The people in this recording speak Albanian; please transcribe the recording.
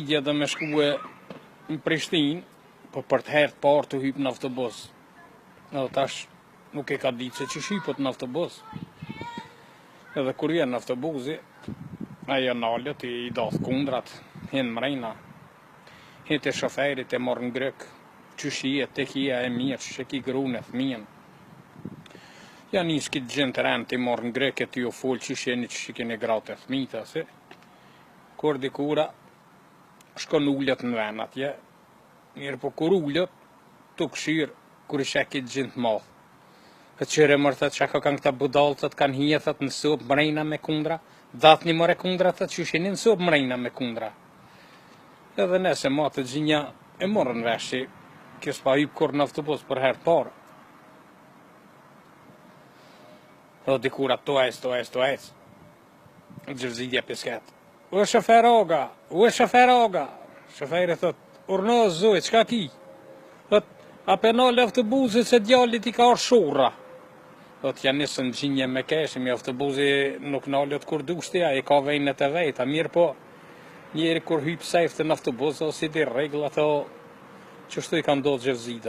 Gjevzidja dhe me shkue në Prishtinë, po për të herë të parë të hypë në autobus. Edhe tash nuk e ka ditë se që shqipët në autobus. Edhe kur vjen në autobusi, ajo nalët i dath kundrat, hinë mrejna. Hinë të shoferit e morë në grek, që shije të kia e mirë, që ki grune fëmijën. Ja njës kitë gjënë të rënë të i morë në grek e të ju full që shjeni që keni gratë e fëmita, se kur dikura shkon ullët në ven atje, mirë po kur ullët, të këshirë, kur i shekit gjënë të madhë. Këtë qëre mërë thët që ka kanë këta budalë, thët kanë hije, thët në sopë mrejna me kundra, datë një mëre kundra, thët që shjeni në sopë mrejna me kundra. Edhe nëse matë të gjinja e morën veshi, kësë pa hypë kur në autobus për herë parë. Edhe dikura to ec. Gjevzidja pisket. U e shofer oga. Shoferi thot, urno zoj, qka ki? Thot, a penale autobusit se djallit i ka orë shurra. Thot, janë nisën gjinje me keshim, i autobusi nuk nalët kur dushtja, i ka vejnet e vejta, mirë po, njeri kur hypë sejftë në autobus, o si di regla, që shtu i ka ndodhë Gjevzidas.